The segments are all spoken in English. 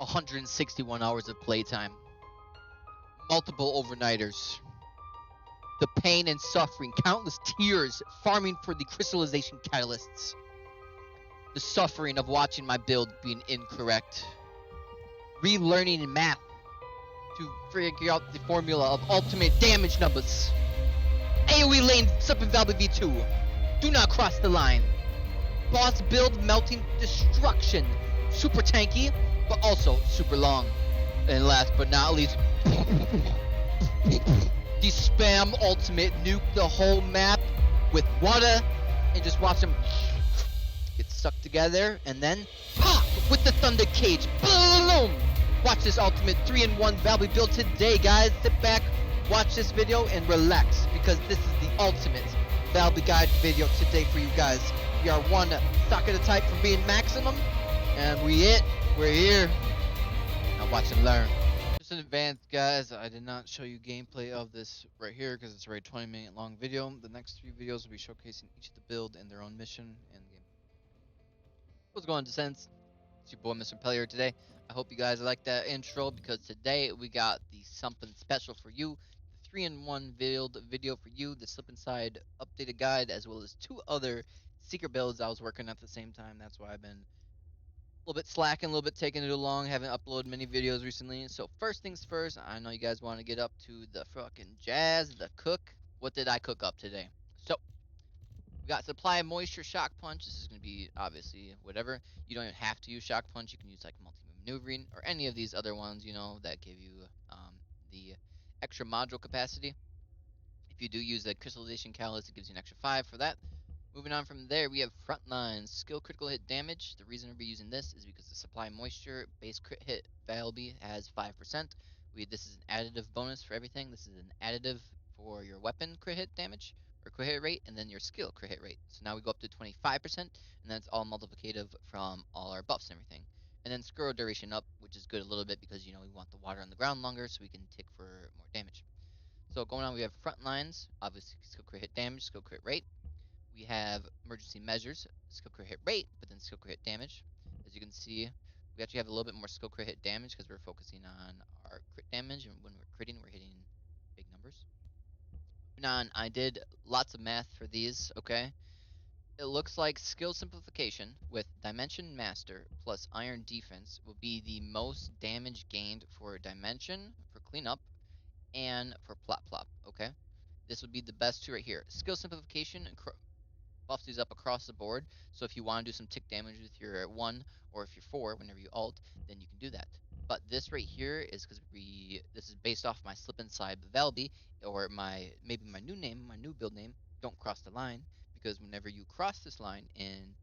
161 hours of playtime, multiple overnighters, the pain and suffering, countless tears farming for the crystallization catalysts, the suffering of watching my build being incorrect, relearning math to figure out the formula of ultimate damage numbers, AoE lane Sup and Valby V2, do not cross the line, boss build melting destruction, super tanky, but also super long. And last but not least, the spam ultimate nuke the whole map with water and just watch them get stuck together and then pop with the thunder cage. Boom! Watch this ultimate 3-in-1 Valby build today, guys. Sit back, watch this video, and relax because this is the ultimate Valby guide video today for you guys. We are one stock at a type from being maximum, and we're here. Now watch and learn. Just in advance, guys, I did not show you gameplay of this right here because it's already a 20-minute long video. The next 3 videos will be showcasing each of the build and their own mission and game. What's going on, Descendants? It's your boy, Mr. Pellier today. I hope you guys like that intro because today we got the something special for you. The 3-in-1 build video for you, the Slip Inside updated guide, as well as 2 other secret builds I was working at the same time. That's why I've been a little bit slacking, a little bit taking it along, haven't uploaded many videos recently. So first things first, I know you guys want to get up to the fucking jazz, the cook. What did I cook up today? So we got Supply Moisture Shock Punch. This is going to be, obviously, whatever. You don't even have to use Shock Punch. You can use, like, Multi-Maneuvering or any of these other ones, you know, that give you the extra module capacity. If you do use the Crystallization Catalyst, it gives you an extra 5 for that. Moving on from there, we have Frontlines. Skill Critical Hit Damage. The reason we're using this is because the Supply Moisture base crit hit Valby has 5%. This is an additive bonus for everything. This is an additive for your weapon crit hit damage or crit hit rate, and then your skill crit hit rate. So now we go up to 25%, and that's all multiplicative from all our buffs and everything. And then scroll duration up, which is good a little bit because, you know, we want the water on the ground longer so we can tick for more damage. So going on, we have front lines, obviously skill crit hit damage, skill crit rate. We have emergency measures, skill crit hit rate, but then skill crit hit damage. As you can see, we actually have a little bit more skill crit hit damage because we're focusing on our crit damage, and when we're critting, we're hitting big numbers. I did lots of math for these, okay? It looks like skill simplification with Dimension Master plus Iron Defense will be the most damage gained for Dimension, for Cleanup, and for Plop Plop, okay? This would be the best 2 right here. Skill simplification buffs these up across the board, so if you want to do some tick damage with your 1, or if you're 4, whenever you ult, then you can do that. But this right here is because this is based off my Slip Inside Valby, or maybe my new name, my new build name, Don't Cross the Line, because whenever you cross this line in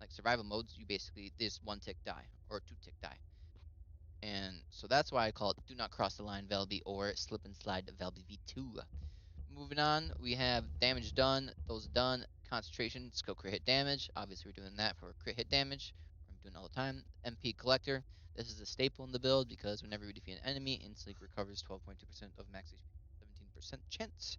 like survival modes, you basically this 1 tick die, or 2 tick die. And so that's why I call it Do Not Cross the Line Valby, or Slip and Slide Valby V2. Moving on, we have damage done, those done, concentration, skill crit hit damage. Obviously, we're doing that for crit hit damage. I'm doing it all the time. MP collector. This is a staple in the build because whenever we defeat an enemy, instantly recovers 12.2% of max HP, 17% chance.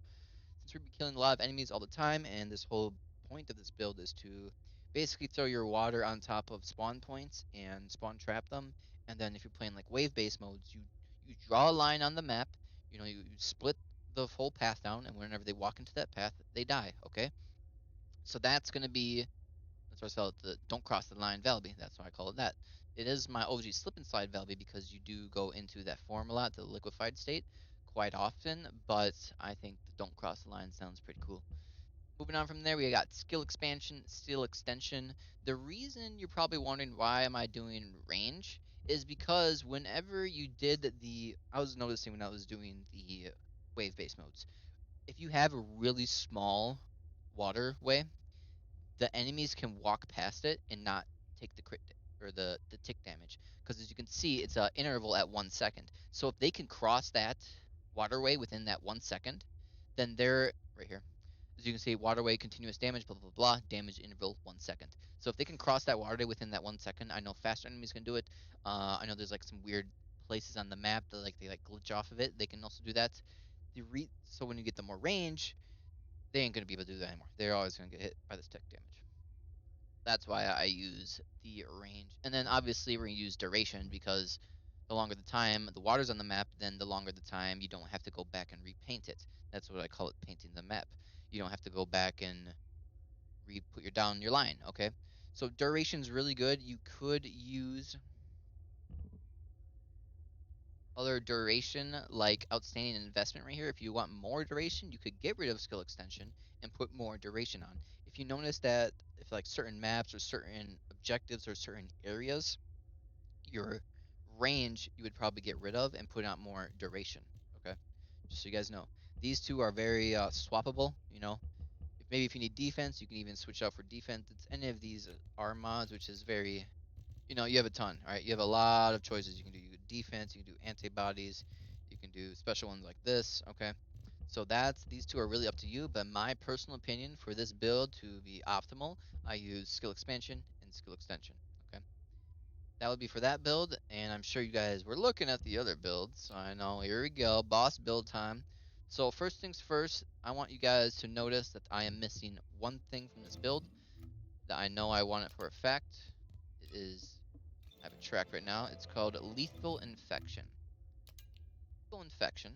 Since we're killing a lot of enemies all the time, and this whole point of this build is to basically throw your water on top of spawn points and spawn trap them. And then if you're playing like wave-based modes, you draw a line on the map. You know, you split the whole path down, and whenever they walk into that path, they die, okay? So that's going to be, that's why I call it the Don't Cross the Line Valby. That's why I call it that. It is my OG Slip Inside Valby because you do go into that form a lot, the liquefied state, quite often, but I think the Don't Cross the Line sounds pretty cool. Moving on from there, we got skill expansion, skill extension. The reason you're probably wondering why am I doing range is because whenever you did I was noticing when I was doing the wave-based modes, if you have a really small waterway, the enemies can walk past it and not take the crit or the tick damage. Because as you can see, it's an interval at 1 second. So if they can cross that waterway within that 1 second, then they're right here. As you can see, waterway continuous damage, blah blah blah, damage interval 1 second. So if they can cross that waterway within that 1 second, I know faster enemies can do it. I know there's like some weird places on the map that they glitch off of it. They can also do that. So when you get the more range, they ain't gonna be able to do that anymore. They're always gonna get hit by this tech damage. That's why I use the range. And then obviously we're going to use duration because the longer the time the water's on the map, then the longer the time you don't have to go back and repaint it. That's what I call it, painting the map. You don't have to go back and re-put your line, okay? So duration's really good. You could use other duration like outstanding investment right here. If you want more duration, you could get rid of skill extension and put more duration on. If you notice that if like certain maps or certain objectives or certain areas, your range you would probably get rid of and put out more duration. Okay, just so you guys know, these two are very swappable. You know, if you need defense, you can even switch out for defense. It's any of these are mods, which is very, you have a ton. All right, you have a lot of choices. You can do defense, you can do antibodies, you can do special ones like this. Okay, so these two are really up to you. But my personal opinion for this build to be optimal, I use skill expansion and skill extension. Okay, that would be for that build, and I'm sure you guys were looking at the other builds. So I know, here we go, boss build time. So first things first, I want you guys to notice that I am missing one thing from this build that I know I want it for a fact. It is, I have a track right now. It's called Lethal Infection. Lethal Infection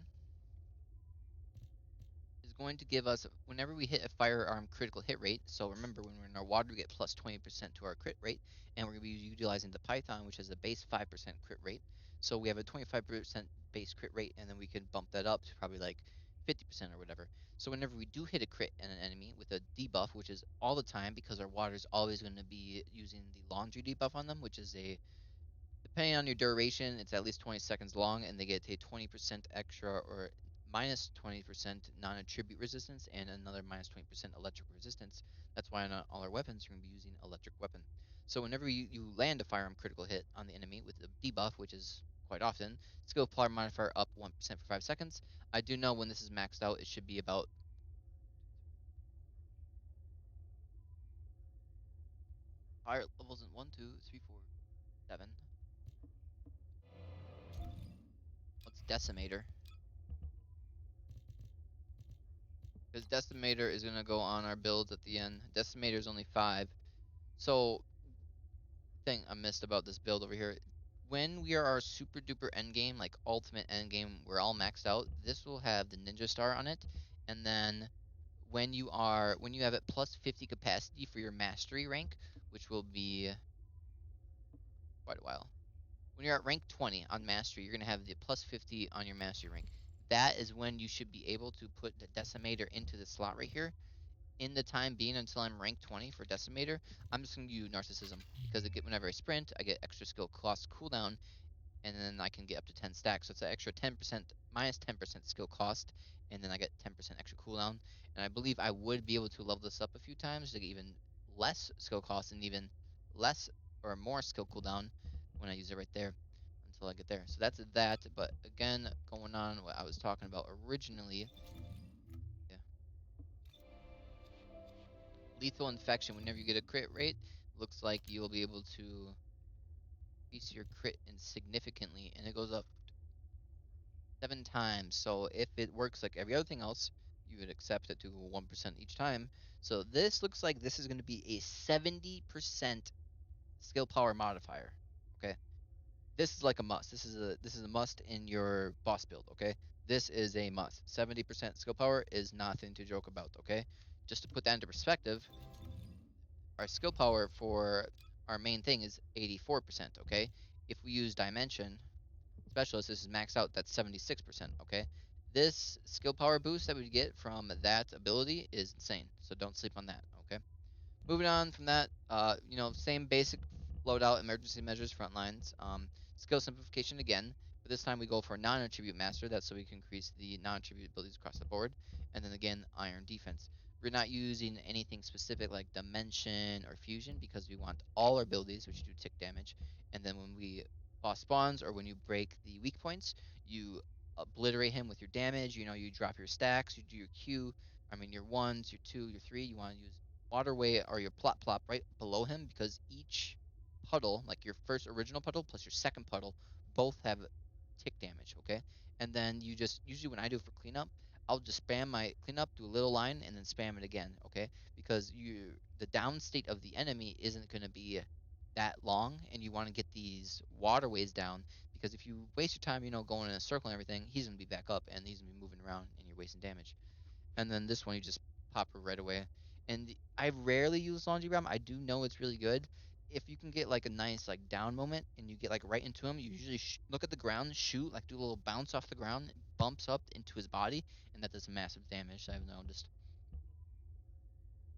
is going to give us, whenever we hit a firearm critical hit rate, so remember when we're in our water, we get plus 20% to our crit rate, and we're going to be utilizing the Python, which is a base 5% crit rate. So we have a 25% base crit rate, and then we can bump that up to probably like 50% or whatever. So whenever we do hit a crit in an enemy with a debuff, which is all the time because our water is always going to be using the laundry debuff on them, which is a, depending on your duration, it's at least 20 seconds long, and they get a 20% extra or minus 20% non-attribute resistance and another minus 20% electric resistance. That's why on all our weapons, you're going to be using electric weapon. So whenever you land a firearm critical hit on the enemy with a debuff, which is quite often, skill power modifier up 1% for 5 seconds. I do know when this is maxed out, it should be about fire levels in 1, 2, 3, 4, 7. What's Decimator? Because Decimator is going to go on our builds at the end. Decimator is only 5. So, thing I missed about this build over here, when we are our super duper endgame, like ultimate endgame, we're all maxed out, this will have the ninja star on it. And then when you have it plus 50 capacity for your mastery rank, which will be quite a while. When you're at rank 20 on mastery, you're going to have the plus 50 on your mastery rank. That is when you should be able to put the decimator into the slot right here. In the time being until I'm rank 20 for Decimator, I'm just going to use Narcissism because whenever I sprint, I get extra skill cost cooldown, and then I can get up to 10 stacks. So it's an extra 10%, minus 10% skill cost, and then I get 10% extra cooldown. And I believe I would be able to level this up a few times to get even less skill cost and even less or more skill cooldown when I use it right there until I get there. So that's that. But again, going on what I was talking about originally, yeah. Lethal infection, whenever you get a crit rate, looks like you'll be able to increase your crit significantly, and it goes up 7 times. So if it works like every other thing else, you would accept it to 1% each time. So this looks like this is going to be a 70% skill power modifier. Okay, this is like a must. This is a must in your boss build. Okay, this is a must. 70% skill power is nothing to joke about. Okay, just to put that into perspective, our skill power for our main thing is 84%, okay? If we use Dimension Specialist, this is maxed out, that's 76%, okay? This skill power boost that we get from that ability is insane, so don't sleep on that, okay? Moving on from that, same basic loadout, emergency measures, front lines, skill simplification again, but this time we go for non-attribute master. That's so we can increase the non-attribute abilities across the board. And then again, iron defense. We're not using anything specific like dimension or fusion because we want all our abilities, which do tick damage. And then when we boss spawns or when you break the weak points, you obliterate him with your damage. You drop your stacks, you do your Q. I mean, your ones, your two, your three. You want to use waterway or your plop right below him because each puddle, like your first original puddle plus your second puddle, both have tick damage, okay? And then you just, usually when I do it for cleanup, I'll just spam my cleanup, do a little line, and then spam it again, okay? Because the down state of the enemy isn't going to be that long, and you want to get these waterways down, because if you waste your time, going in a circle and everything, he's going to be back up, and he's going to be moving around, and you're wasting damage. And then this one, you just pop her right away. And I rarely use Laundry Bomb. I do know it's really good. If you can get like a nice like down moment and you get like right into him, you usually look at the ground, shoot, like do a little bounce off the ground, it bumps up into his body, and that does massive damage. I've noticed.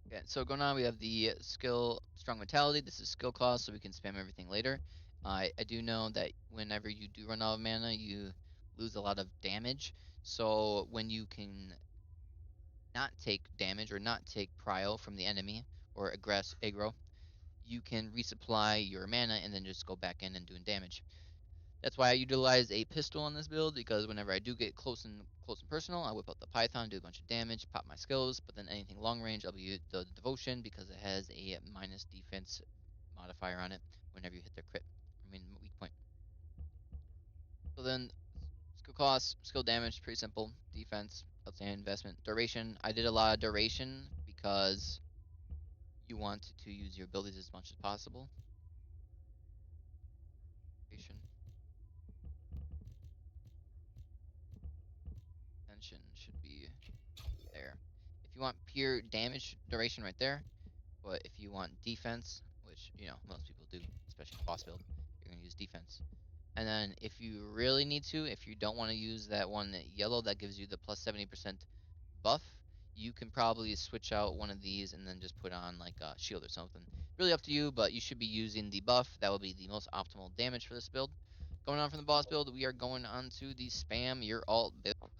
Okay, so going on, we have the skill Strong Mentality. This is skill cost, so we can spam everything later. I do know that whenever you do run out of mana, you lose a lot of damage. So when you can not take damage or not take prio from the enemy or aggro, you can resupply your mana and then just go back in and doing damage. That's why I utilize a pistol on this build, because whenever I do get close and personal, I whip out the Python, do a bunch of damage, pop my skills, but then anything long range, I'll be the Devotion, because it has a minus defense modifier on it whenever you hit their crit. Weak point. So then skill cost, skill damage, pretty simple. Defense, outstanding investment. Duration, I did a lot of duration because you want to use your abilities as much as possible. Duration. Tension should be there. If you want pure damage, duration right there. But if you want defense, which, most people do, especially in the boss build, you're going to use defense. And then if you really need to, if you don't want to use that one yellow that gives you the plus 70% buff, you can probably switch out one of these and then just put on like a shield or something. Really up to you, but you should be using the buff. That will be the most optimal damage for this build. Going on from the boss build, we are going on to the spam your alt build.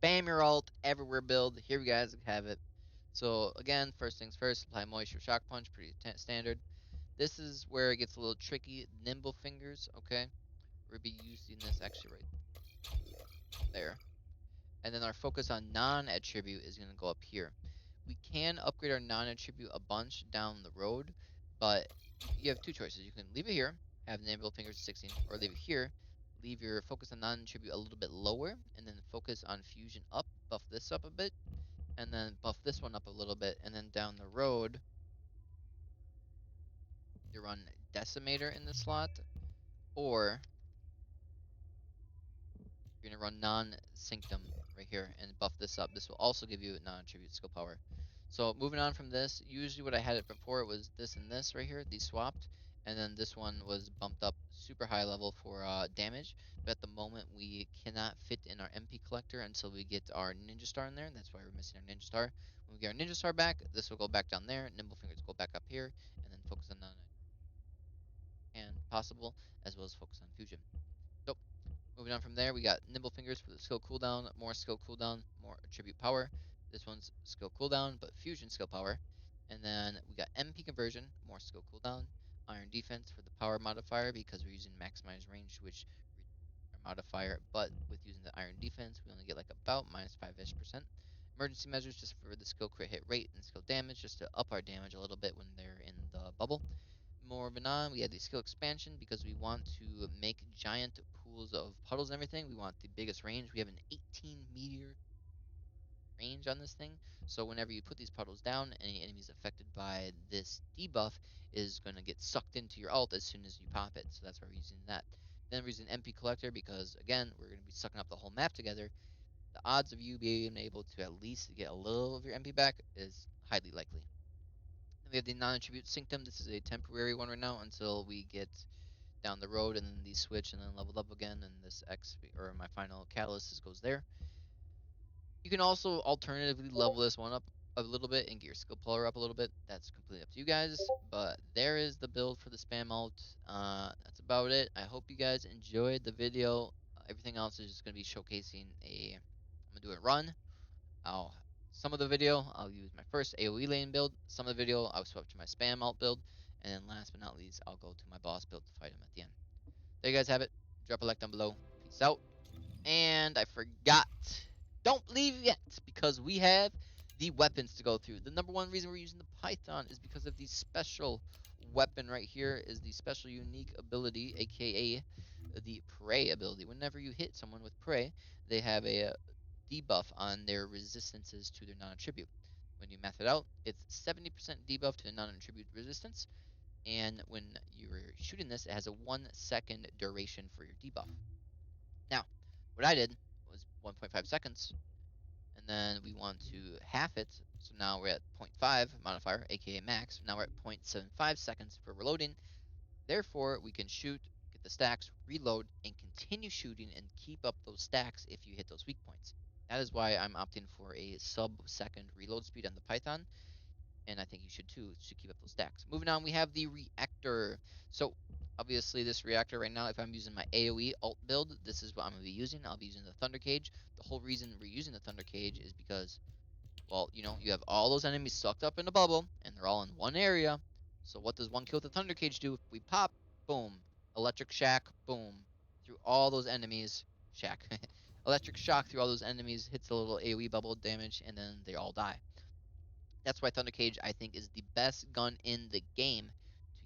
Spam your alt everywhere build. Here we guys have it. So again, first things first, apply moisture shock punch, pretty standard. This is where it gets a little tricky. Nimble fingers, okay? We'll be using this actually right there. And then our focus on non-attribute is going to go up here. We can upgrade our non-attribute a bunch down the road, but you have two choices. You can leave it here, have nimble fingers 16, or leave it here, leave your focus on non-attribute a little bit lower, and then focus on fusion up, buff this up a bit, and then buff this one up a little bit, and then down the road, you run Decimator in the slot, or you're going to run non-synctum right here and buff this up. This will also give you non-attribute skill power. So moving on from this, usually what I had it before, it was this and this right here, these swapped, and then this one was bumped up super high level for damage, but at the moment we cannot fit in our MP collector until we get our ninja star in there, and that's why we're missing our ninja star. When we get our ninja star back, this will go back down there, nimble fingers go back up here, and then focus on non and possible, as well as focus on fusion. So moving on from there, we got Nimble Fingers for the skill cooldown, more skill cooldown, more attribute power. This one's skill cooldown, but fusion skill power. And then we got MP conversion, more skill cooldown, Iron Defense for the power modifier, because we're using maximized range, which our modifier, but with using the Iron Defense, we only get like about minus 5-ish%. Emergency measures just for the skill crit hit rate and skill damage, just to up our damage a little bit when they're in the bubble. Moving on, we have the skill expansion because we want to make giant pools of puddles and everything. We want the biggest range. We have an 18 meter range on this thing. So whenever you put these puddles down, any enemies affected by this debuff is going to get sucked into your ult as soon as you pop it. So that's why we're using that. Then we're using MP Collector because, again, we're going to be sucking up the whole map together. The odds of you being able to at least get a little of your MP back is highly likely. Then we have the non-attribute Synctum. This is a temporary one right now until we get down the road, and then these switch and then level up again, and this X or my final catalyst goes there. You can also alternatively level this one up a little bit and get your skill power up a little bit. That's completely up to you guys, but there is the build for the spam alt. That's about it. I hope you guys enjoyed the video. Everything else is just going to be showcasing I'm going to do a run. Some of the video, I'll use my first AoE lane build. Some of the video, I'll swap to my spam alt build. And then last but not least, I'll go to my boss build to fight him at the end. There you guys have it. Drop a like down below. Peace out. And I forgot. Don't leave yet, because we have the weapons to go through. The number one reason we're using the Python is because of the special weapon right here is the special unique ability, aka the Prey ability. Whenever you hit someone with Prey, they have a debuff on their resistances to their non-attribute. When you math it out, it's 70% debuff to the non-attribute resistance, and when you're shooting this, it has a 1 second duration for your debuff. Now, what I did was 1.5 seconds, and then we want to half it, so now we're at 0.5 modifier, aka max. Now we're at 0.75 seconds for reloading. Therefore, we can shoot, get the stacks, reload, and continue shooting and keep up those stacks if you hit those weak points. That is why I'm opting for a sub-second reload speed on the Python, and I think you should too, to keep up those stacks. Moving on, we have the Reactor. So, obviously this Reactor right now, if I'm using my AoE alt build, this is what I'm going to be using. I'll be using the Thunder Cage. The whole reason we're using the Thunder Cage is because, well, you have all those enemies sucked up in a bubble, and they're all in one area. So what does one kill with the Thunder Cage do? If we pop, boom, electric shack, boom, through all those enemies, shack, electric shock through all those enemies, hits a little AoE bubble damage, and then they all die. That's why Thunder Cage, I think, is the best gun in the game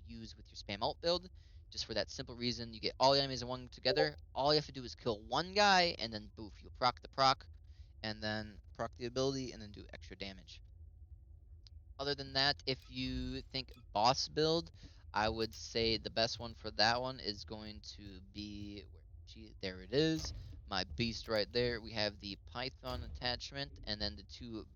to use with your spam alt build. Just for that simple reason, you get all the enemies in one together. All you have to do is kill one guy, and then boof, you'll proc the proc, and then proc the ability, and then do extra damage. Other than that, if you think boss build, I would say the best one for that one is going to be, there it is, my beast right there. We have the Python attachment, and then the 2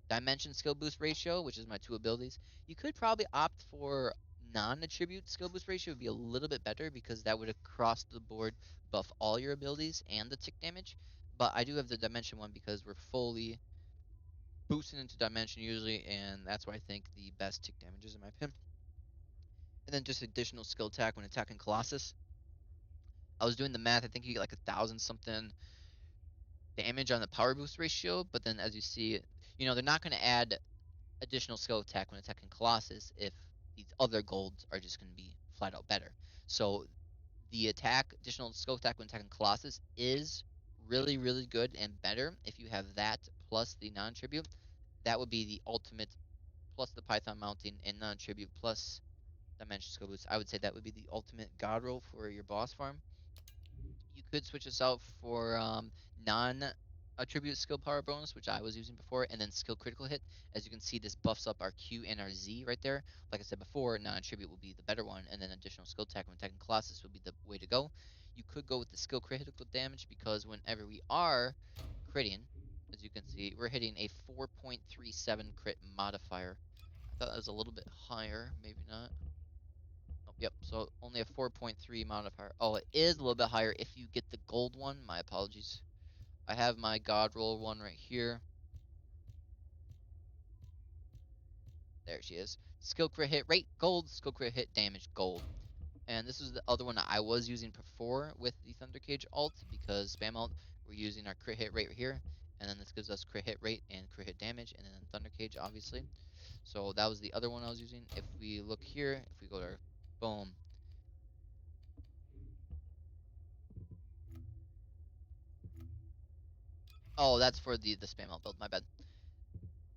dimension skill boost ratio, which is my 2 abilities. You could probably opt for non-attribute skill boost ratio, would be a little bit better because that would across the board buff all your abilities and the tick damage. But I do have the dimension one because we're fully boosting into dimension usually, and that's why I think the best tick damage is in my opinion. And then just additional skill attack when attacking Colossus. I was doing the math, I think you get like 1,000 something damage on the power boost ratio, but then as you see, they're not going to add additional skill attack when attacking Colossus if these other golds are just going to be flat out better. So the additional skill attack when attacking Colossus is really, really good and better if you have that plus the non-tribute. That would be the ultimate plus the Python mounting and non-tribute plus dimension skill boost. I would say that would be the ultimate god roll for your boss farm. You could switch this out for non-attribute skill power bonus, which I was using before, and then skill critical hit. As you can see, this buffs up our Q and our Z right there. Like I said before, non-attribute will be the better one, and then additional skill attack when attacking Colossus would be the way to go. You could go with the skill critical damage because whenever we are critting, as you can see, we're hitting a 4.37 crit modifier. I thought that was a little bit higher, maybe not. Oh, yep, so only a 4.3 modifier. Oh, it is a little bit higher if you get the gold one. My apologies. I have my god roll one right here. There she is. Skill crit hit rate, gold. Skill crit hit damage, gold. And this is the other one I was using before with the Thunder Cage alt, because spam alt, we're using our crit hit rate right here. And then this gives us crit hit rate and crit hit damage, and then Thunder Cage, obviously. So that was the other one I was using. If we look here, if we go to our, boom, oh, that's for the spam alt build, my bad.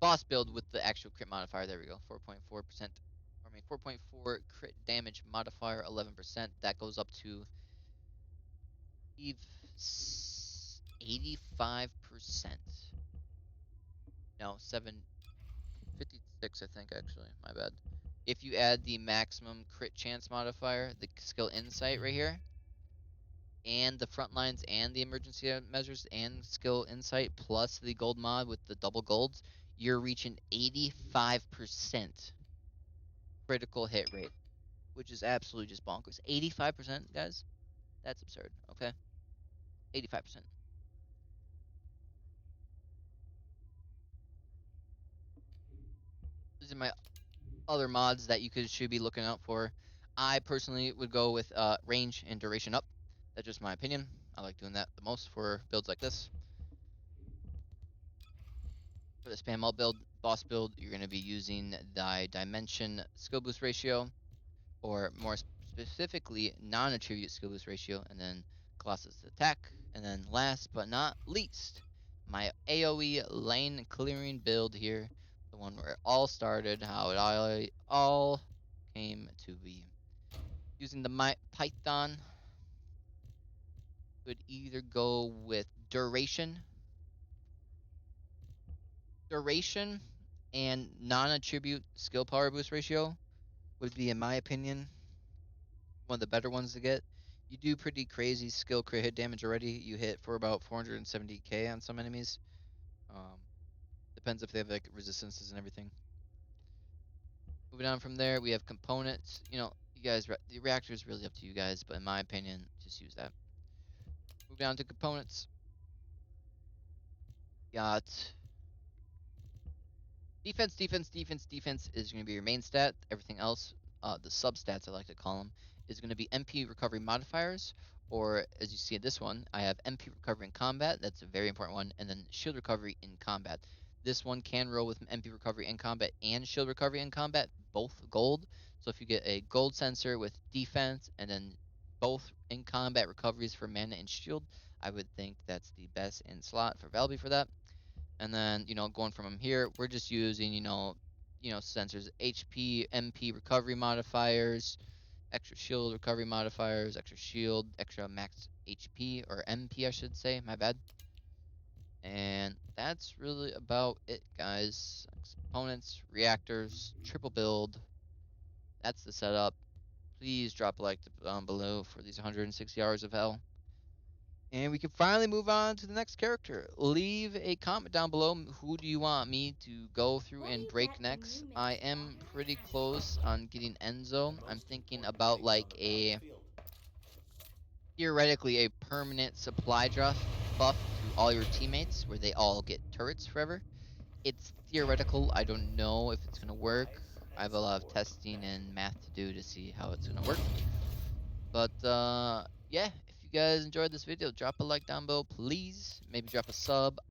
Boss build with the actual crit modifier, there we go, 4.4%, I mean 4.4 crit damage modifier, 11%, that goes up to 85%. No, 56, I think, actually, my bad. If you add the maximum crit chance modifier, the skill insight right here, and the front lines and the emergency measures and skill insight plus the gold mod with the double golds, you're reaching 85% critical hit rate, which is absolutely just bonkers. 85%, guys? That's absurd, okay? 85%. These are my other mods that you should be looking out for. I personally would go with range and duration up. That's just my opinion. I like doing that the most for builds like this. For the spam alt build, boss build, you're going to be using the dimension skill boost ratio, or more specifically, non-attribute skill boost ratio, and then Colossus attack. And then last but not least, my AoE lane clearing build here, the one where it all started, how it all came to be. Using the Python, would either go with duration duration and non-attribute skill power boost ratio would be, in my opinion, one of the better ones to get. You do pretty crazy skill crit hit damage already. You hit for about 470k on some enemies. Depends if they have like resistances and everything. Moving on from there, we have components. You know, you guys, the reactor is really up to you guys, but in my opinion, just use that. Moving on to components. Got defense, defense, defense, defense is going to be your main stat. Everything else, the substats I like to call them, is going to be MP recovery modifiers, or as you see in this one, I have MP recovery in combat. That's a very important one, and then shield recovery in combat. This one can roll with MP recovery in combat and shield recovery in combat, both gold. So if you get a gold sensor with defense and then both in combat recoveries for mana and shield, I would think that's the best in slot for Valby for that. And then, going from here, we're just using, sensors, HP, MP recovery modifiers, extra shield recovery modifiers, extra shield, extra max HP, or MP, I should say, my bad. And that's really about it, guys. Components, reactors, triple build. That's the setup. Please drop a like down below for these 160 hours of hell. And we can finally move on to the next character. Leave a comment down below. Who do you want me to go through and break next? I am pretty close on getting Enzo. I'm thinking about like theoretically a permanent supply buff to all your teammates where they all get turrets forever. It's theoretical. I don't know if it's going to work. I have a lot of testing and math to do to see how it's going to work. But yeah, if you guys enjoyed this video, drop a like down below, please. Maybe drop a sub.